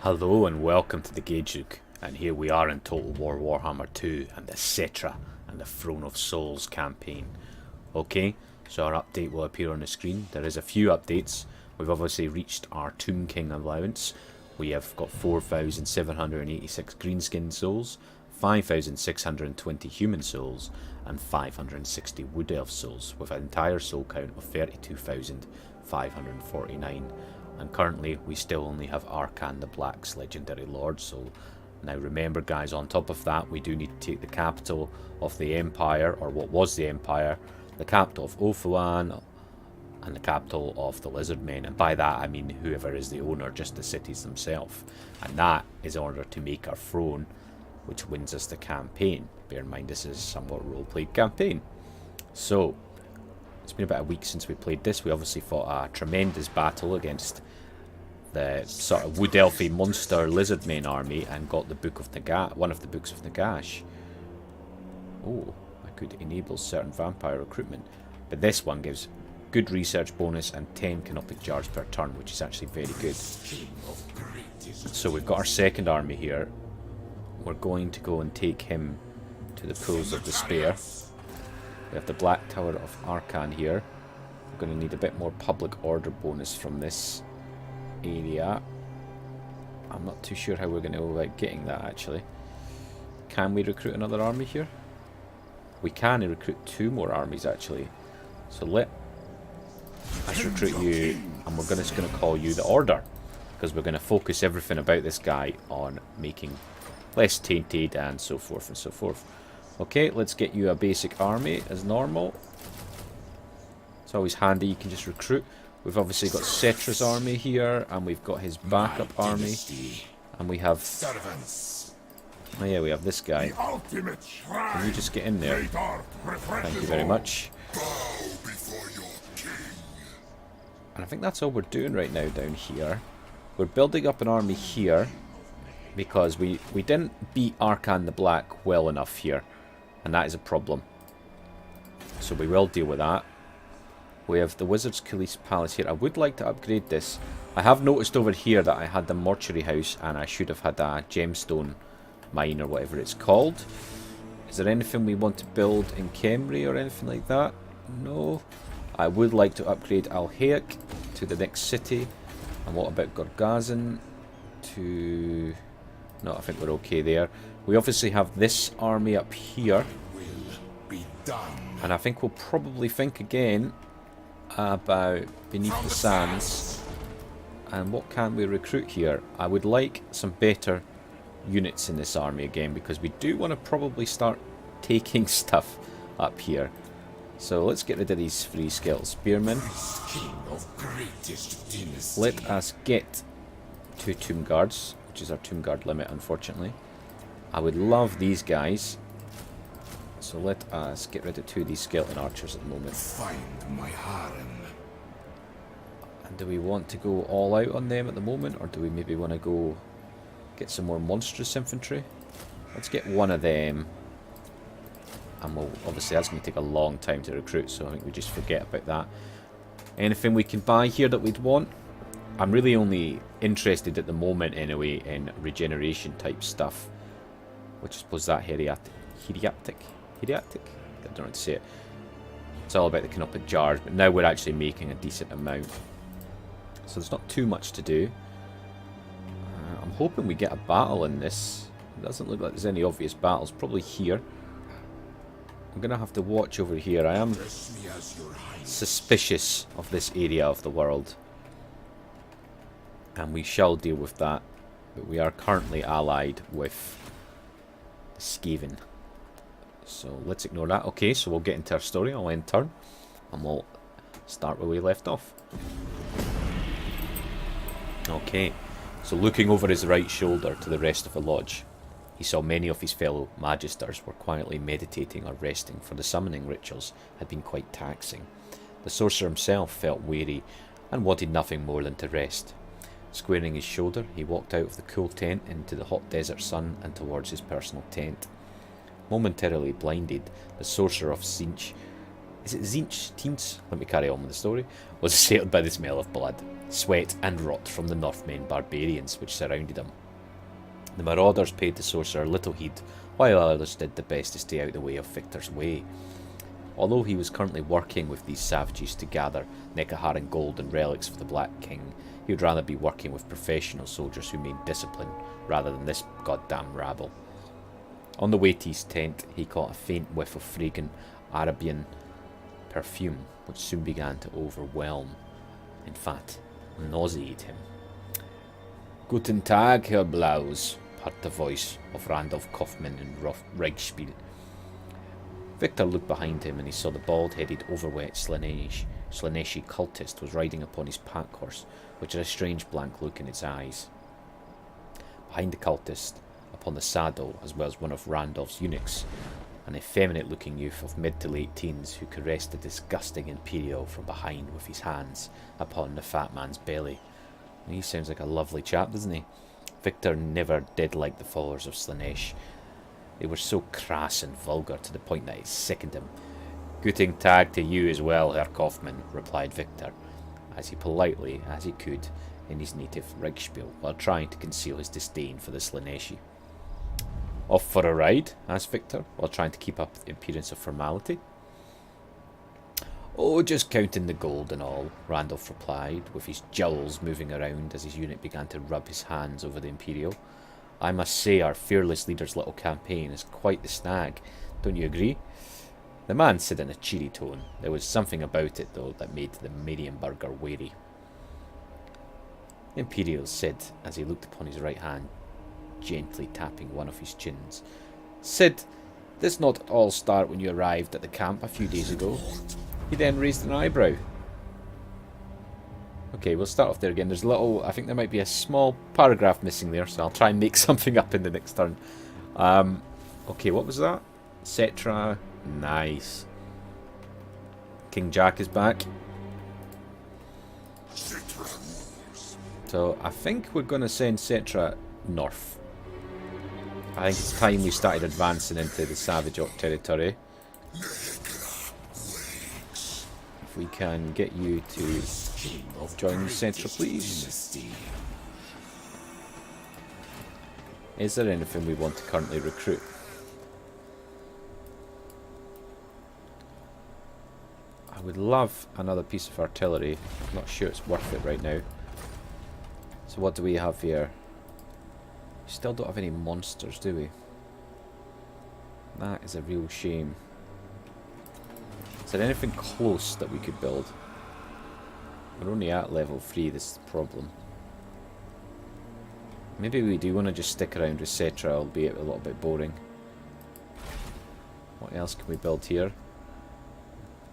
Hello and welcome to the Gageuk, and here we are in Total War Warhammer 2 and the Setra and the Throne of Souls campaign. Okay, so our update will appear on the screen. There is a few updates. We've obviously reached our Tomb King allowance. We have got 4,786 greenskin souls, 5,620 human souls, and 560 wood elf souls, with an entire soul count of 32,549. And currently we still only have Arkan the Black's legendary lord. So now remember guys, on top of that we do need to take the capital of the Empire, or what was the Empire, the capital of Ophuan, and the capital of the Lizardmen, and by that I mean whoever is the owner, just the cities themselves. And that is in order to make our throne, which wins us the campaign. Bear in mind this is a somewhat role-played campaign. So it's been about a week since we played this. We obviously fought a tremendous battle against the sort of wood elfy monster lizardmen army and got the book of one of the books of Nagash. Oh, I could enable certain vampire recruitment, but this one gives good research bonus and 10 canopic jars per turn, which is actually very good. So we've got our second army here. We're going to go and take him to the pools of despair. We have the Black Tower of Arkan here. We're going to need a bit more public order bonus from this area. I'm not too sure how we're going to go about getting that actually. Can we recruit another army here? We can recruit 2 more armies actually. So let's recruit you, and we're just going to call you the Order, because we're going to focus everything about this guy on making less tainted and so forth and so forth. Okay, let's get you a basic army as normal. It's always handy, you can just recruit. We've obviously got Setra's army here, and we've got his backup army. And we have... oh yeah, we have this guy. Can you just get in there? Thank you very much. And I think that's all we're doing right now down here. We're building up an army here, because we didn't beat Arkan the Black well enough here. And that is a problem. So we will deal with that. We have the Wizard's Khalees Palace here. I would like to upgrade this. I have noticed over here that I had the mortuary house, and I should have had a gemstone mine or whatever it's called. Is there anything we want to build in Khemri or anything like that? No. I would like to upgrade Al-Hayek to the next city. And what about Gorgazan to... no, I think we're okay there. We obviously have this army up here. And I think we'll probably think again about Beneath the Sands. And what can we recruit here? I would like some better units in this army again, because we do want to probably start taking stuff up here. So let's get rid of these 3 skilled spearmen. Let us get 2 tomb guards, which is our tomb guard limit, unfortunately. I would love these guys. So let us get rid of 2 of these skeleton archers at the moment. Find my harem. And do we want to go all out on them at the moment, or do we maybe want to go get some more monstrous infantry? Let's get one of them. And we'll, obviously that's going to take a long time to recruit, so I think we just forget about that. Anything we can buy here that we'd want? I'm really only interested at the moment anyway in regeneration type stuff. Which I suppose that Heriatic? I don't know how to say it. It's all about the canopic jars, but now we're actually making a decent amount. So there's not too much to do. I'm hoping we get a battle in this. It doesn't look like there's any obvious battles. Probably here. I'm going to have to watch over here. I am suspicious of this area of the world. And we shall deal with that. But we are currently allied with the Skaven. So let's ignore that. Okay, so we'll get into our story. I'll end turn. And we'll start where we left off. Okay, so looking over his right shoulder to the rest of the lodge, he saw many of his fellow magisters were quietly meditating or resting, for the summoning rituals had been quite taxing. The sorcerer himself felt weary and wanted nothing more than to rest. Squaring his shoulder, he walked out of the cool tent into the hot desert sun and towards his personal tent. Momentarily blinded, the sorcerer of Sinch is it Zinch? Teens? Let me carry on with the story. Was assailed by the smell of blood, sweat, and rot from the Northmen barbarians which surrounded him. The marauders paid the sorcerer little heed, while others did their best to stay out of the way of Victor's way. Although he was currently working with these savages to gather Nekaharan gold and relics for the Black King, he would rather be working with professional soldiers who made discipline, rather than this goddamn rabble. On the way to his tent, he caught a faint whiff of fragrant Arabian perfume, which soon began to overwhelm, in fact, nauseate him. Guten Tag, Herr Blaus, heard the voice of Randolph Kaufmann in Reichspiel. Victor looked behind him and he saw the bald-headed, overwet Slaneshi cultist was riding upon his pack horse, which had a strange blank look in its eyes. Behind the cultist, upon the saddle, as well as one of Randolph's eunuchs, an effeminate-looking youth of mid to late teens who caressed the disgusting Imperial from behind with his hands upon the fat man's belly. He sounds like a lovely chap, doesn't he? Victor never did like the followers of Slanesh. They were so crass and vulgar to the point that it sickened him. Guten Tag to you as well, Herr Kaufmann, replied Victor, as politely as he could in his native Reichspiel, while trying to conceal his disdain for the Slaneshi. Off for a ride? Asked Victor, while trying to keep up the appearance of formality. Oh, just counting the gold and all, Randolph replied, with his jowls moving around as his eunuch began to rub his hands over the Imperial. I must say our fearless leader's little campaign is quite the snag, don't you agree? The man said in a cheery tone. There was something about it, though, that made the Marienburger wary. The Imperial said, as he looked upon his right hand, gently tapping one of his chins. Sid, this not at all start when you arrived at the camp a few days ago. He then raised an eyebrow. Okay, we'll start off there again. There's a little, I think there might be a small paragraph missing there, so I'll try and make something up in the next turn. Okay, what was that? Setra, nice. King Jack is back. So I think we're going to send Setra north. I think it's time we started advancing into the Savage Orc territory. If we can get you to join Setra, please. Is there anything we want to currently recruit? I would love another piece of artillery. I'm not sure it's worth it right now. So what do we have here? We still don't have any monsters, do we? That is a real shame. Is there anything close that we could build? We're only at level 3, this is the problem. Maybe we do want to just stick around with Setra, albeit a little bit boring. What else can we build here?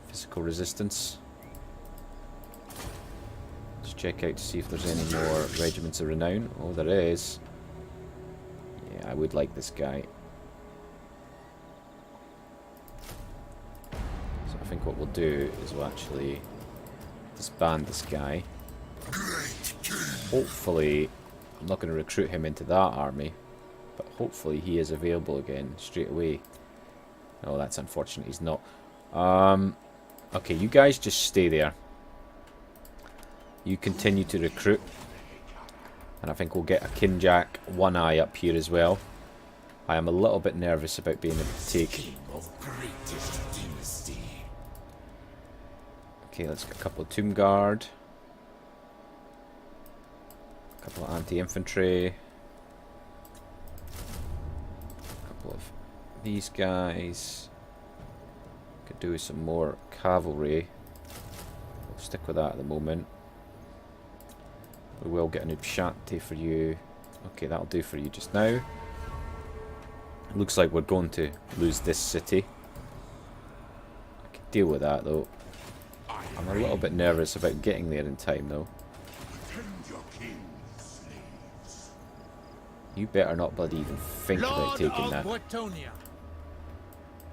Physical resistance. Let's check out to see if there's any more regiments of renown. Oh, there is. Yeah, I would like this guy. So I think what we'll do is we'll actually disband this guy. Hopefully, I'm not going to recruit him into that army, but hopefully he is available again straight away. Oh, that's unfortunate, he's not. Okay, you guys just stay there. You continue to recruit. And I think we'll get a Kinjak one eye up here as well. I am a little bit nervous about being able to take... Okay, let's get a couple of Tomb Guard. A couple of anti-infantry. A couple of these guys. Could do with some more cavalry. We'll stick with that at the moment. We will get an Upshati for you. Okay, that'll do for you just now. It looks like we're going to lose this city. I can deal with that though. I'm a little bit nervous about getting there in time though. You better not bloody even think about taking that.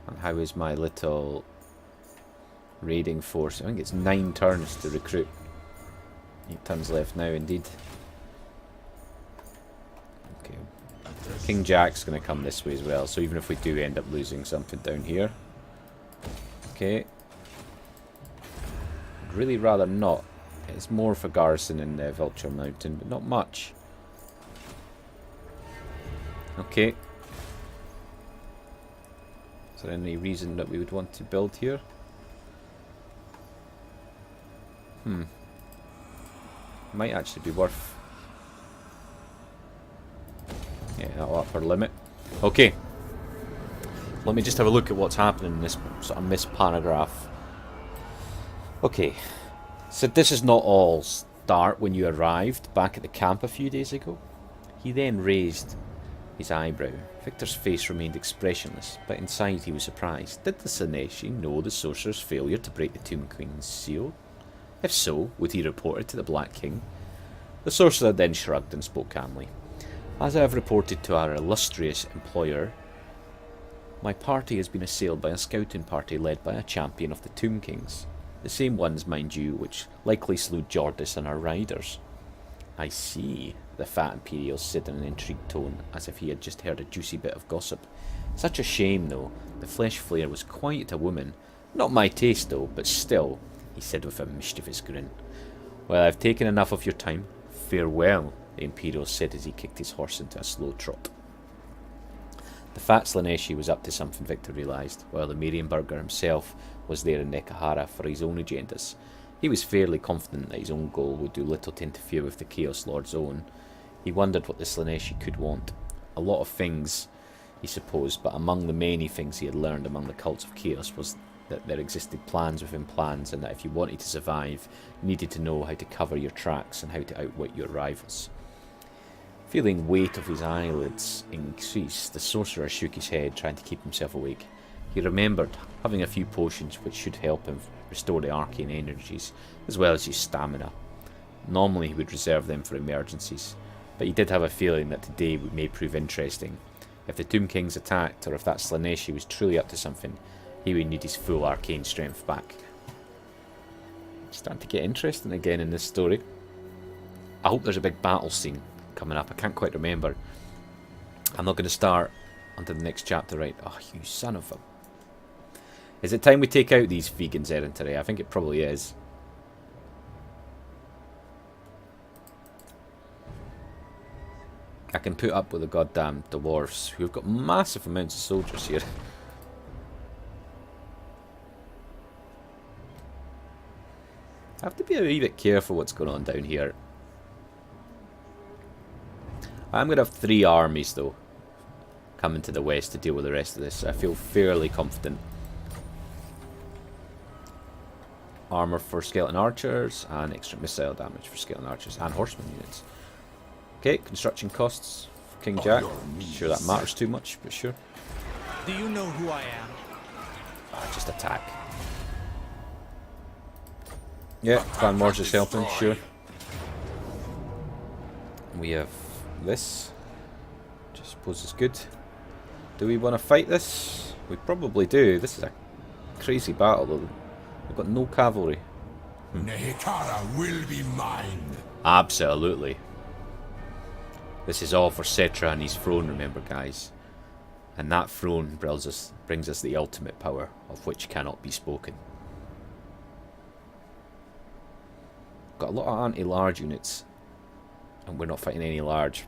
And how is my little raiding force? I think it's 9 turns to recruit. 8 turns left now, indeed. Okay. King Jack's going to come this way as well, so even if we do end up losing something down here. Okay. I'd really rather not. It's more for garrison in Vulture Mountain, but not much. Okay. Is there any reason that we would want to build here? Might actually be worth... Yeah, that'll up our limit. Okay. Let me just have a look at what's happening in this sort of missed paragraph. Okay. So this is not all start when you arrived back at the camp a few days ago. He then raised his eyebrow. Victor's face remained expressionless, but inside he was surprised. Did the Slaneshi know the sorcerer's failure to break the Tomb Queen's seal? If so, would he report it to the Black King? The sorcerer then shrugged and spoke calmly. As I have reported to our illustrious employer, my party has been assailed by a scouting party led by a champion of the Tomb Kings. The same ones, mind you, which likely slew Jordis and our riders. I see, the fat Imperial said in an intrigued tone, as if he had just heard a juicy bit of gossip. Such a shame, though. The flesh flayer was quite a woman. Not my taste, though, but still, he said with a mischievous grin. Well, I've taken enough of your time. Farewell, the Imperial said as he kicked his horse into a slow trot. The fat Slaneshi was up to something, Victor realised, while the Marienburger himself was there in Nekahara for his own agendas. He was fairly confident that his own goal would do little to interfere with the Chaos Lord's own. He wondered what the Slaneshi could want. A lot of things, he supposed, but among the many things he had learned among the cults of Chaos was that there existed plans within plans, and that if you wanted to survive, you needed to know how to cover your tracks and how to outwit your rivals. Feeling weight of his eyelids increase, the sorcerer shook his head, trying to keep himself awake. He remembered having a few potions which should help him restore the arcane energies, as well as his stamina. Normally he would reserve them for emergencies, but he did have a feeling that today may prove interesting. If the Tomb Kings attacked, or if that Slaneshi was truly up to something, he would need his full arcane strength back. It's starting to get interesting again in this story. I hope there's a big battle scene coming up. I can't quite remember. I'm not going to start until the next chapter, right? Oh, you son of a... Is it time we take out these vegans, Erin, today? I think it probably is. I can put up with the goddamn dwarves, who've got massive amounts of soldiers here. I have to be a wee bit careful what's going on down here. I'm going to have 3 armies, though, coming to the west to deal with the rest of this. I feel fairly confident. Armour for skeleton archers, and extra missile damage for skeleton archers, and horseman units. Okay, construction costs for King Jack. Not sure that matters too much, but sure. Do you know who I am? Just attack. Yeah, Clan Mors is helping, sure. We have this, which I suppose is good. Do we want to fight this? We probably do. This is a crazy battle, though. We've got no cavalry. Nehekara will be mine. Absolutely. This is all for Setra and his throne, remember, guys. And that throne brings us the ultimate power, of which cannot be spoken. Got a lot of anti-large units, and we're not fighting any large.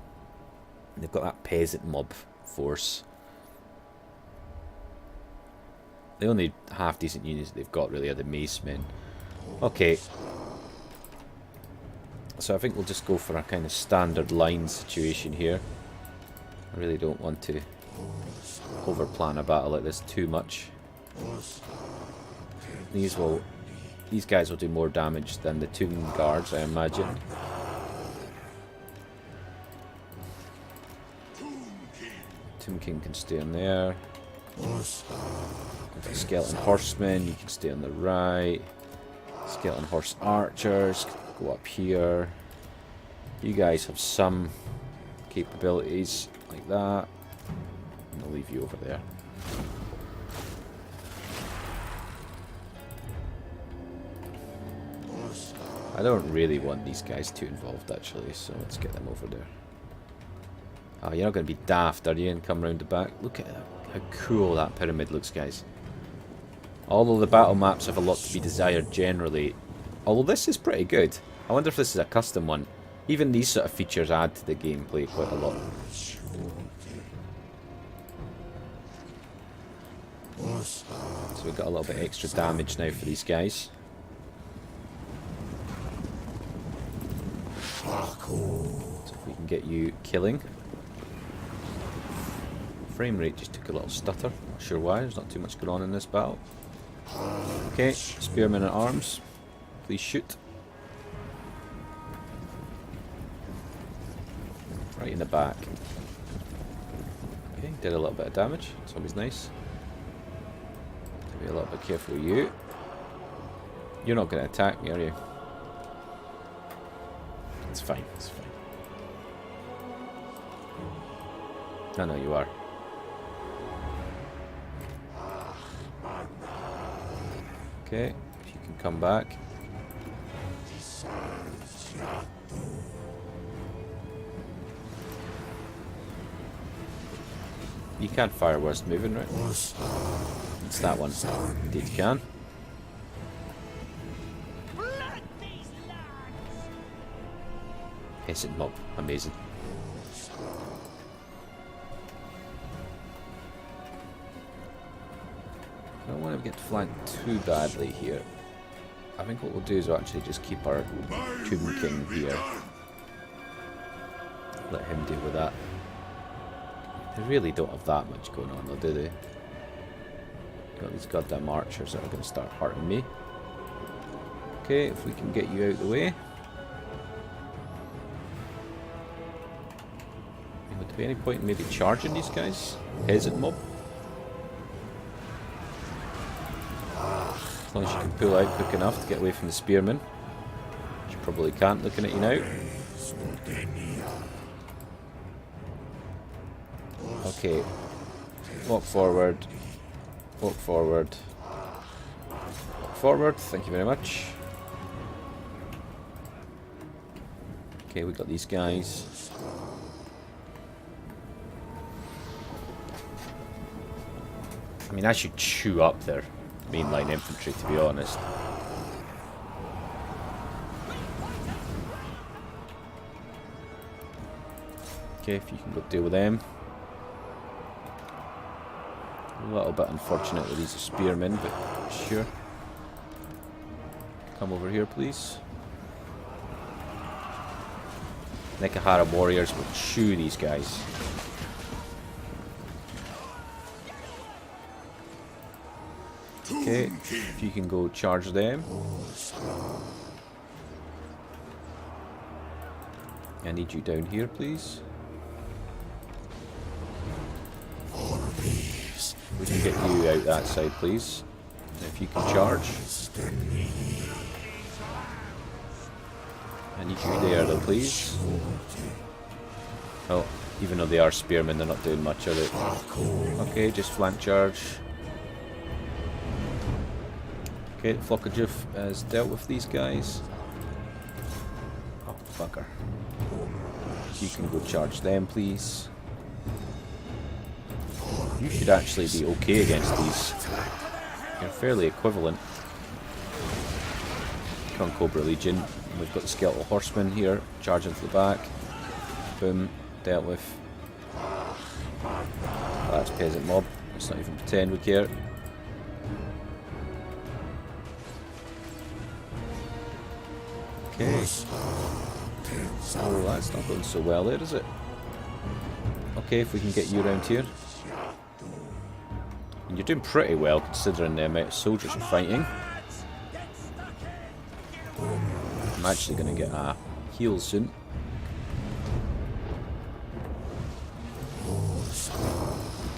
They've got that peasant mob force. The only half decent units they've got really are the mace men. Okay, so I think we'll just go for a kind of standard line situation here. I really don't want to overplan a battle like this too much. These guys will do more damage than the Tomb Guards, I imagine. Tomb King can stay in there. Skeleton Horsemen, you can stay on the right. Skeleton Horse Archers, go up here. You guys have some capabilities like that. I'll leave you over there. I don't really want these guys too involved, actually, so let's get them over there. Oh, you're not going to be daft, are you, and come round the back? Look at how cool that pyramid looks, guys. Although the battle maps have a lot to be desired generally, Although this is pretty good. I wonder if this is a custom one. Even these sort of features add to the gameplay quite a lot. So we've got a little bit extra damage now for these guys. So if we can get you killing. Frame rate just took a little stutter. Not sure why. There's not too much going on in this battle. Okay, spearmen at arms. Please shoot. Right in the back. Okay, did a little bit of damage. It's always nice. Be a little bit careful with you. You're not going to attack me, are you? It's fine, it's fine. I know you are. Okay, if you can come back. You can't fire whilst moving, right? It's that one. Indeed you can. Peasant mob. Amazing. I don't want to get flanked too badly here. I think what we'll do is we'll actually just keep our Tomb King here. Let him deal with that. They really don't have that much going on though, do they? Got these goddamn archers that are going to start hurting me. Okay, if we can get you out of the way. Would there be any point in maybe charging these guys? Peasant mob? As long as you can pull out quick enough to get away from the spearmen. Which you probably can't, looking at you now. Okay. Walk forward. Walk forward. Walk forward. Thank you very much. Okay, we've got these guys. I mean, I should chew up their mainline infantry, to be honest. Okay, if you can go deal with them. A little bit unfortunate that these are spearmen, but sure. Come over here, please. Nekahara warriors will chew these guys. Okay, if you can go charge them. I need you down here, please. We can get you out that side, please. If you can charge. I need you there, though, please. Oh, even though they are spearmen, they're not doing much, are they? Okay, just flank charge. Okay, Flockajuf has dealt with these guys. Oh, fucker. You can go charge them, please. You should actually be okay against these. You're fairly equivalent. Come on, Cobra Legion. We've got the Skeletal Horsemen here, charging to the back. Boom, dealt with. That's Peasant Mob. Let's not even pretend we care. Okay. Oh, that's not going so well there, is it? Okay, if we can get you around here. And you're doing pretty well considering the amount of soldiers you're fighting. I'm actually going to get a heal soon.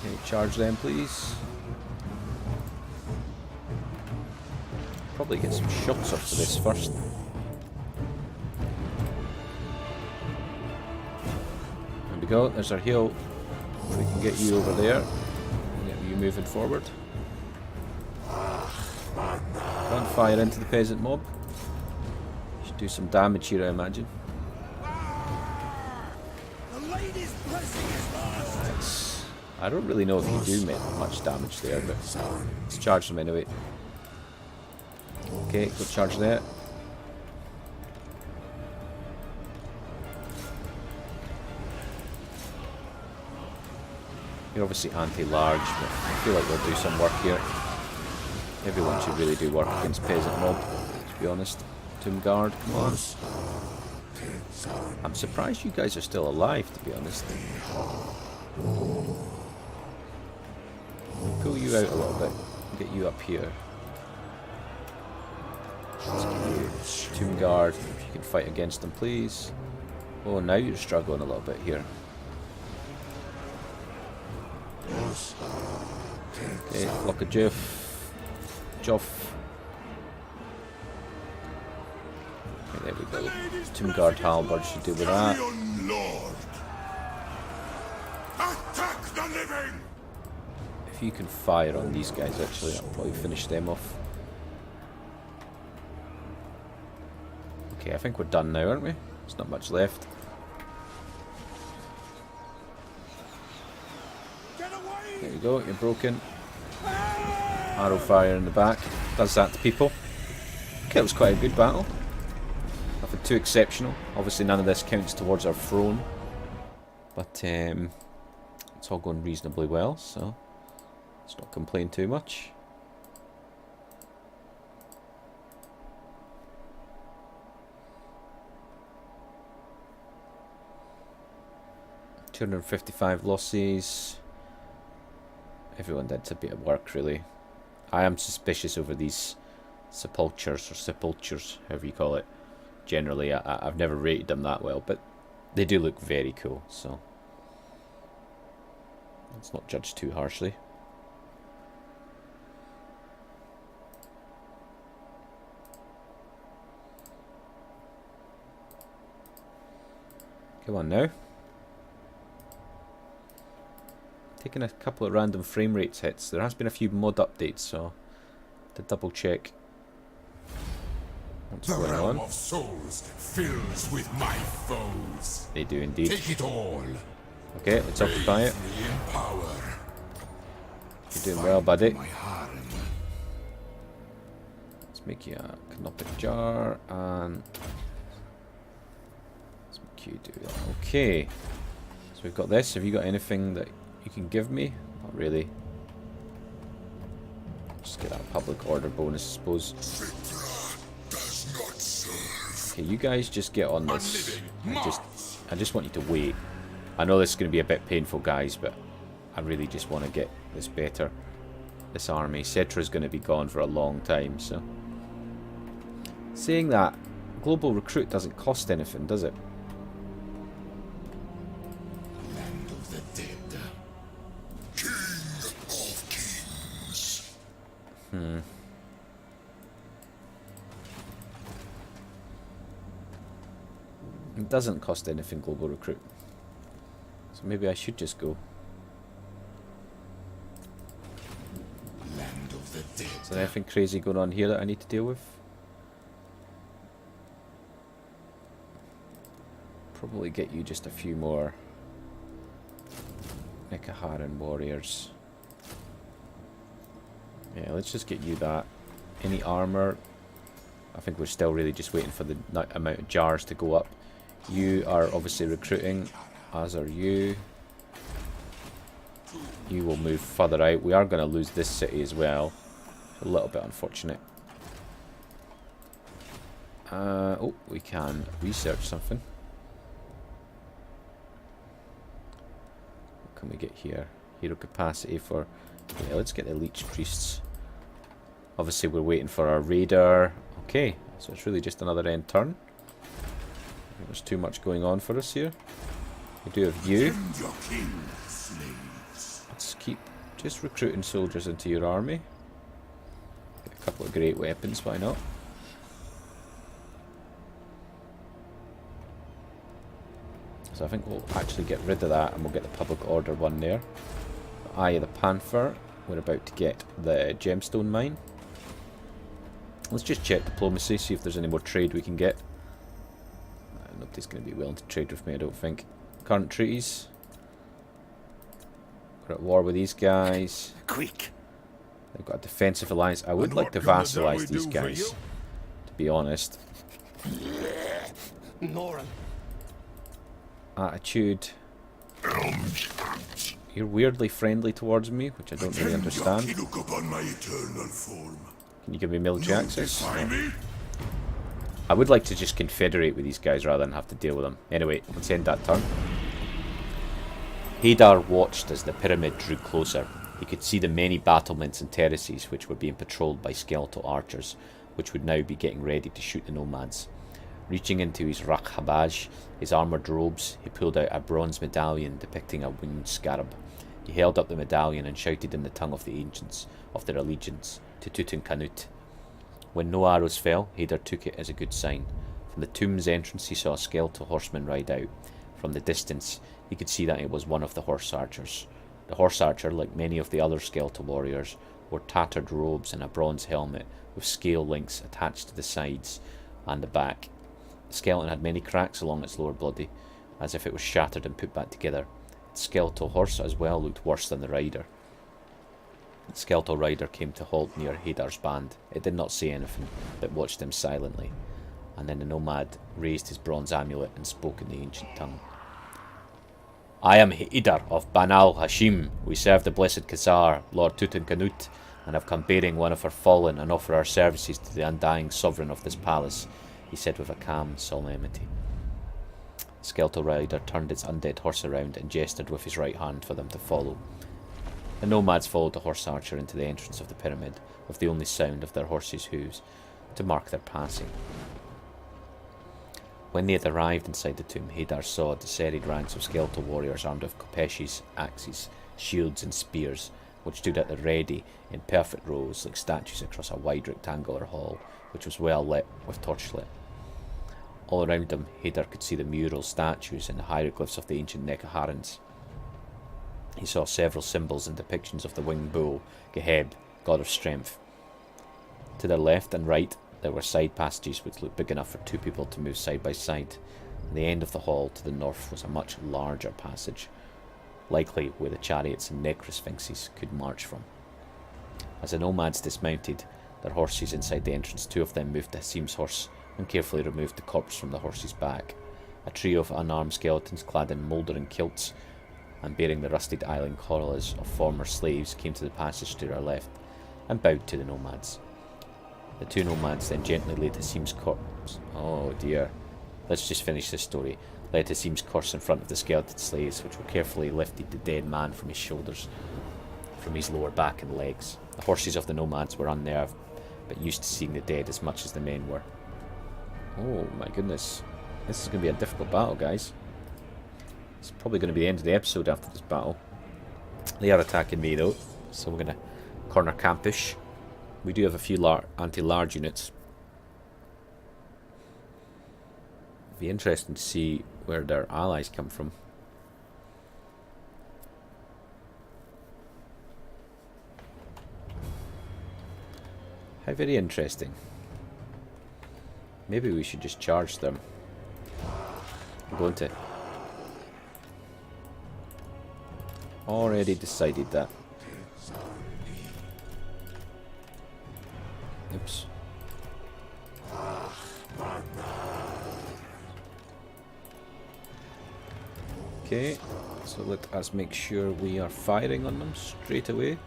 Okay, charge them, please. Probably get some shots off of this first. There we go, there's our heal. If we can get you over there, get you moving forward. Don't fire into the peasant mob. Should do some damage here, I imagine. Nice. I don't really know if you do make much damage there, but let's charge them anyway. Okay, go charge there. You're obviously anti-large, but I feel like they'll do some work here. Everyone should really do work against Peasant Mob, to be honest. Tomb Guard, come on. I'm surprised you guys are still alive, to be honest. Pull you out a little bit. Get you up here. Let's get you Tomb Guard, if you can fight against them, please. Oh, now you're struggling a little bit here. Okay, lock a Jiff. Joff. Okay, there we go. Tomb Guard Halberd should deal with that. Lord. Attack the living! If you can fire on these guys, actually, that'll probably finish them off. Okay, I think we're done now, aren't we? There's not much left. There you go, you're broken. Arrow fire in the back. Does that to people. Okay, it was quite a good battle. Nothing too exceptional. Obviously none of this counts towards our throne. But it's all going reasonably well, so let's not complain too much. $255 losses. Everyone did a bit of work, really. I am suspicious over these sepulchres, however you call it. Generally, I've never rated them that well, but they do look very cool, so let's not judge too harshly. Come on now. Taking a couple of random frame rates hits. There has been a few mod updates, so to double check what's The going realm on. of souls fills with my foes. They do indeed. Take it all. Okay, let's occupy it. Bathe me in power. You're doing well, buddy. My harem. Let's make you a canopic jar, and let's make you do that. Okay, so we've got this. Have you got anything that you can give me? Not really. Just get that public order bonus, I suppose. Setra does not serve. Okay, you guys just get on this. I just want you to wait. I know this is going to be a bit painful, guys, but I really just want to get this better. This army. Setra's going to be gone for a long time, so. Saying that, global recruit doesn't cost anything, does it? Land of the dead. King of kings. It doesn't cost anything, global recruit. So maybe I should just go. Land of the dead. Is there anything crazy going on here that I need to deal with? Probably get you just a few more Nikaharan warriors. Yeah, let's just get you that. Any armor? I think we're still really just waiting for the amount of jars to go up. You are obviously recruiting, as are you. You will move further out. We are going to lose this city as well. A little bit unfortunate. Oh, we can research something. What can we get here? Hero capacity for... Yeah, let's get the Leech Priests. Obviously we're waiting for our Raider. Okay, so it's really just another end turn. There's too much going on for us here. We do have you. Defend your king, slaves. Let's keep just recruiting soldiers into your army. Get a couple of great weapons, why not? So I think we'll actually get rid of that and we'll get the public order one there. Eye of the Panther. We're about to get the gemstone mine. Let's just check diplomacy, see if there's any more trade we can get. Nobody's going to be willing to trade with me, I don't think. Current treaties. We're at war with these guys. Quick. They've got a defensive alliance. I would And like what to can the vassalize Zoe these do for guys, you? to be honest. Noran. Attitude. You're weirdly friendly towards me, which I don't really understand. Look upon my eternal form. Can you give me military access? Defy No. me? I would like to just confederate with these guys rather than have to deal with them. Anyway, let's end that turn. Hadar watched as the pyramid drew closer. He could see the many battlements and terraces which were being patrolled by skeletal archers, which would now be getting ready to shoot the nomads. Reaching into his rakhabaj, his armoured robes, he pulled out a bronze medallion depicting a winged scarab. He held up the medallion and shouted in the tongue of the ancients of their allegiance to Tutankhamun. When no arrows fell, Hadar took it as a good sign. From the tomb's entrance he saw a skeletal horseman ride out. From the distance he could see that it was one of the horse archers. The horse archer, like many of the other skeletal warriors, wore tattered robes and a bronze helmet with scale links attached to the sides and the back. The skeleton had many cracks along its lower body, as if it was shattered and put back together. The skeletal horse as well looked worse than the rider. The skeletal rider came to halt near Hadar's band. It did not say anything, but watched him silently. And then the nomad raised his bronze amulet and spoke in the ancient tongue. I am Hadar of Banal Hashim. We serve the blessed Khazar, Lord Tutankhamun, and have come bearing one of her fallen and offer our services to the undying sovereign of this palace, he said with a calm solemnity. The skeletal rider turned its undead horse around and gestured with his right hand for them to follow. The nomads followed the horse archer into the entrance of the pyramid, with the only sound of their horses' hooves to mark their passing. When they had arrived inside the tomb, Hadar saw the serried ranks of skeletal warriors armed with kopeshes, axes, shields and spears, which stood at the ready in perfect rows like statues across a wide rectangular hall, which was well lit with torchlit. All around them, Hadar could see the murals, statues and the hieroglyphs of the ancient Nekharans. He saw several symbols and depictions of the winged bull, Geheb, god of strength. To their left and right, there were side passages which looked big enough for two people to move side by side. At the end of the hall to the north was a much larger passage, likely where the chariots and necrosphinxes could march from. As the nomads dismounted their horses inside the entrance, two of them moved Hassim's horse and carefully removed the corpse from the horse's back. A trio of unarmed skeletons clad in mouldering kilts and bearing the rusted island collars of former slaves came to the passage to their left and bowed to the nomads. The two nomads then gently laid Hassim's corpse. Oh dear. Let's just finish this story. Laid Hassim's corpse in front of the skeleton slaves, which were carefully lifted the dead man from his shoulders, from his lower back and legs. The horses of the nomads were unnerved, but used to seeing the dead as much as the men were. Oh my goodness. This is going to be a difficult battle, guys. It's probably going to be the end of the episode after this battle. They are attacking me though, so we're going to corner campish. We do have a few anti-large units. It'd be interesting to see where their allies come from. How very interesting. Maybe we should just charge them. I'm going to. Already decided that. Oops. Okay, so let us make sure we are firing on them straight away.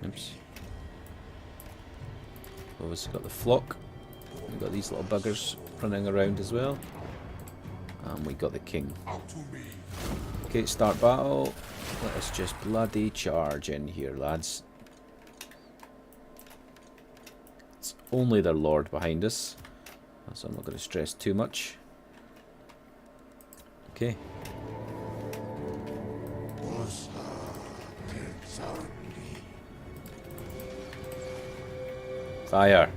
Oops. We've also got the flock. We've got these little buggers running around as well. And we got the king. Okay, start battle. Let us just bloody charge in here, lads. It's only their lord behind us, so I'm not going to stress too much. Okay. Fire.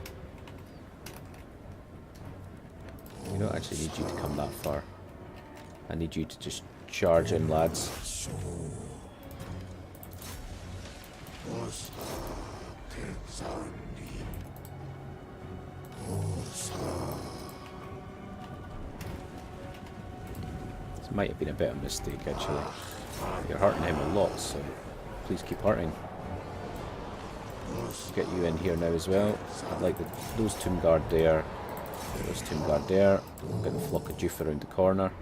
We don't actually need you to come that far. I need you to just charge in, lads. This might have been a bit of a mistake, actually. You're hurting him a lot, so please keep hurting. Get you in here now as well. I'd like those tomb guard there. Those tomb guard there. Get the flock of Jufa around the corner.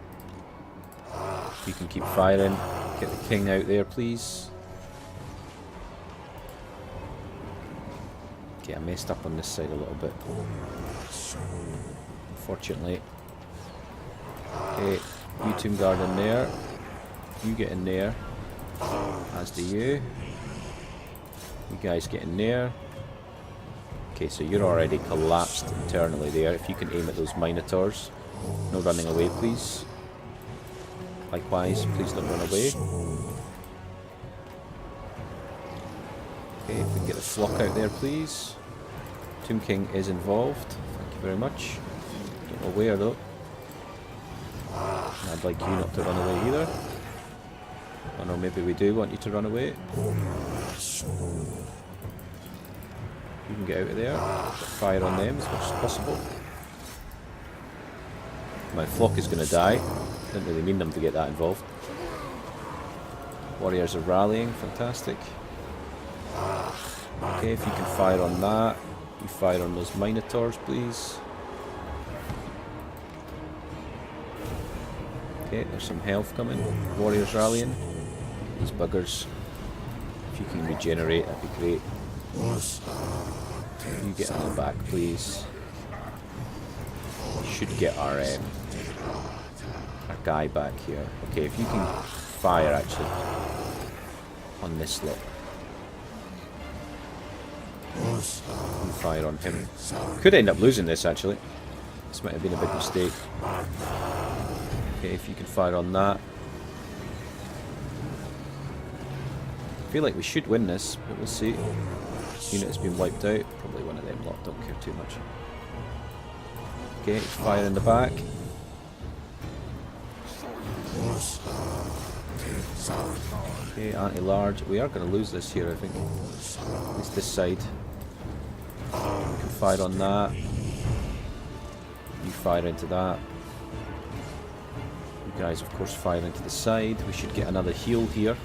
You can keep firing. Get the king out there, please. Okay, I messed up on this side a little bit. Unfortunately. Okay, you Tomb Guard in there. You get in there. As do you. You guys get in there. Okay, so you're already collapsed internally there. If you can aim at those Minotaurs. No running away, please. Likewise, please don't run away. Okay, if we can get the flock out there, please. Tomb King is involved. Thank you very much. Don't know where though. I'd like you not to run away either. Oh no, maybe we do want you to run away. You can get out of there. Fire on them as much as possible. My flock is going to die. Didn't really mean them to get that involved. Warriors are rallying. Fantastic. Okay, if you can fire on that. You fire on those Minotaurs, please. Okay, there's some health coming. Warriors rallying. These buggers. If you can regenerate, that'd be great. You get on the back, please. We should get our guy back here. Okay, if you can fire actually on this lot. You fire on him. Could end up losing this actually. This might have been a big mistake. Okay, if you can fire on that. I feel like we should win this, but we'll see. Unit has been wiped out. Probably one of them lot, don't care too much. Okay, fire in the back. Okay, anti-large. We are going to lose this here, I think. At least this side. We can fire on that. You fire into that. You guys, of course, fire into the side. We should get another heal here.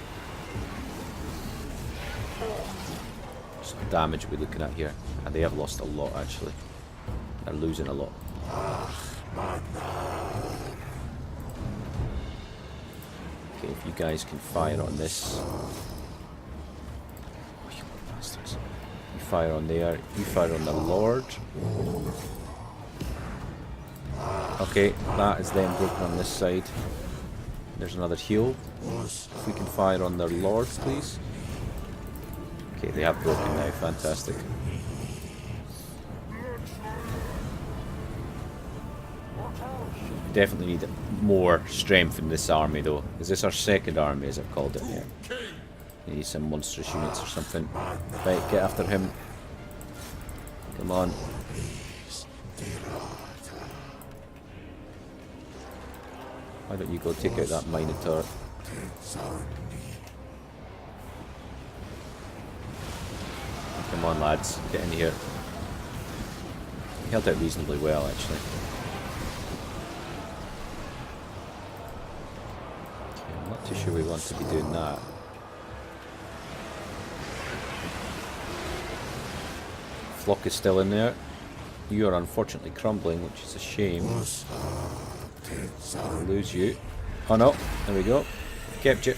What's the damage we're looking at here? And they have lost a lot, actually. They're losing a lot. Okay, if you guys can fire on this. Oh, you bastards. You fire on there. You fire on the Lord. Okay, that is then broken on this side. There's another heal. If we can fire on their Lord, please. Okay, they have broken now. Fantastic. Definitely need more strength in this army though. Is this our second army as I've called it? Yeah. We need some monstrous units or something. Right, get after him. Come on. Why don't you go take out that Minotaur? Come on lads, get in here. He held out reasonably well actually. I'm not too sure we want to be doing that. Flock is still in there. You are unfortunately crumbling, which is a shame. I'll lose you. Oh no, there we go. Kept you.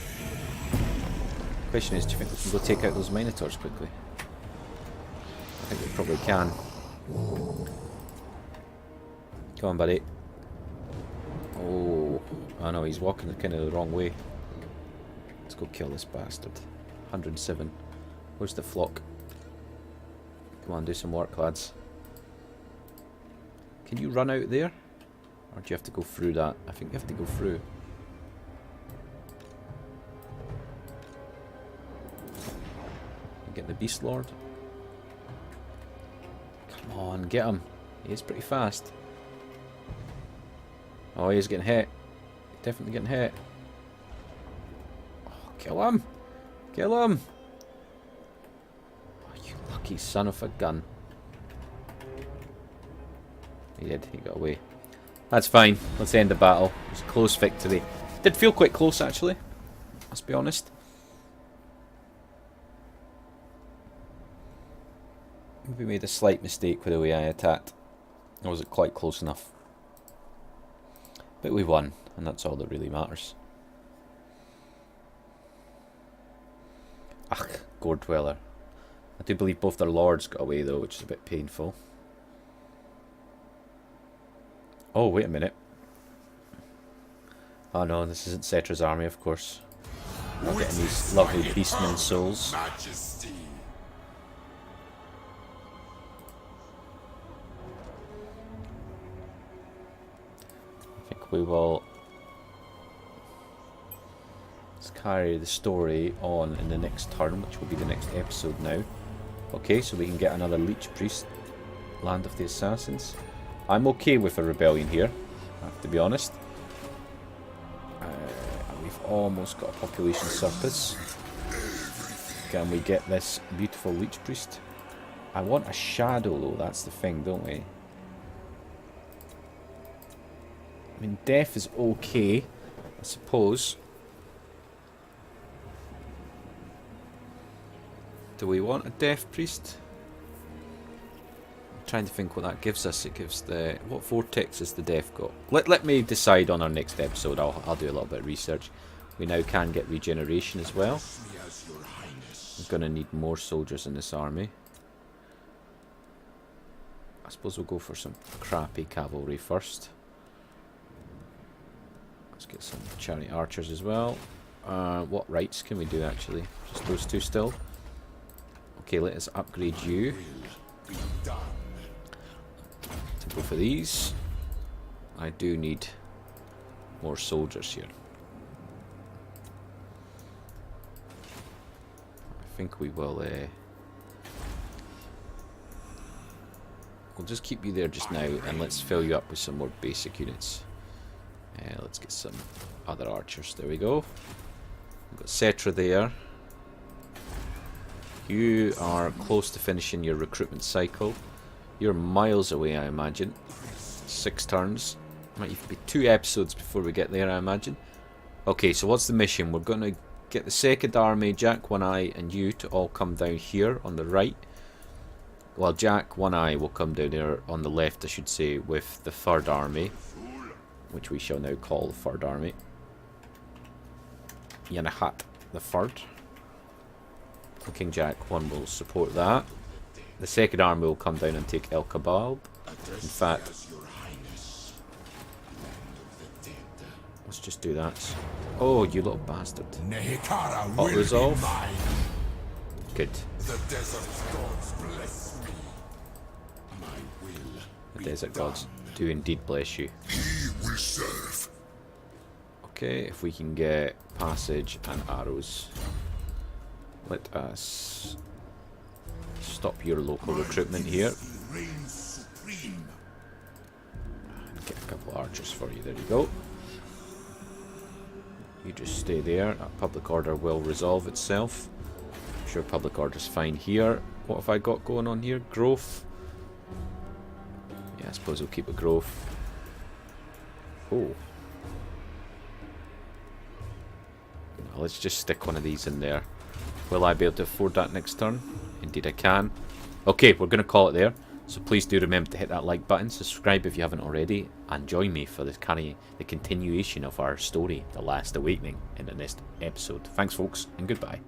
Question is, do you think we can go take out those Minotaurs quickly? I think we probably can. Come on, buddy. Oh no, he's walking kind of the wrong way. Let's go kill this bastard. 107. Where's the flock? Come on, do some work, lads. Can you run out there? Or do you have to go through that? I think you have to go through. Get the Beast Lord. Come on, get him. He is pretty fast. Oh, he's getting hit. Definitely getting hit. Oh, kill him! Kill him! Oh, you lucky son of a gun. He did, he got away. That's fine, let's end the battle. It was a close victory. Did feel quite close actually, let's be honest. We made a slight mistake with the way I attacked. I wasn't quite close enough. But we won, and that's all that really matters. Gore Dweller. I do believe both their lords got away though, which is a bit painful. Oh, wait a minute. Oh no, this isn't Setra's army, of course. Not getting these lovely beastmen souls. Majesty. I think we will... Let's carry the story on in the next turn, which will be the next episode now. Okay, so we can get another Leech Priest, Land of the Assassins. I'm okay with a rebellion here, I have to be honest. We've almost got a population surplus. Can we get this beautiful Leech Priest? I want a shadow though, that's the thing, don't we? I mean, death is okay, I suppose. Do we want a death priest? I'm trying to think what that gives us. It gives the... What vortex has the death got? Let me decide on our next episode. I'll do a little bit of research. We now can get regeneration as well. I'm going to need more soldiers in this army. I suppose we'll go for some crappy cavalry first. Let's get some chariot archers as well. What rights can we do actually? Just those two still? Okay, let us upgrade you to both of these. I do need more soldiers here. I think we will... we'll just keep you there just now and let's fill you up with some more basic units. Let's get some other archers. There we go. We've got Setra there. You are close to finishing your recruitment cycle. You're miles away, I imagine. 6 turns. Might even be 2 episodes before we get there, I imagine. Okay, so what's the mission? We're going to get the 2nd Army, Jack, One Eye, and you to all come down here on the right. Well, Jack, One Eye will come down there on the left, I should say, with the 3rd Army, which we shall now call the 3rd Army. Yanahat, the 3rd. King Jack 1 will support that. The 2nd Army will come down and take El Kabab. In fact, let's just do that. Oh, you little bastard. Auto resolve. Good. The desert gods bless me. My will. The desert gods do indeed bless you. He will serve. Okay, if we can get passage and arrows. Let us stop your local recruitment here. Get a couple of archers for you. There you go. You just stay there. Public order will resolve itself. I'm sure public order's fine here. What have I got going on here? Growth. Yeah, I suppose we'll keep a growth. Oh. No, let's just stick one of these in there. Will I be able to afford that next turn? Indeed I can. Okay, we're going to call it there. So please do remember to hit that like button, subscribe if you haven't already, and join me for the continuation of our story, The Last Awakening, in the next episode. Thanks folks, and goodbye.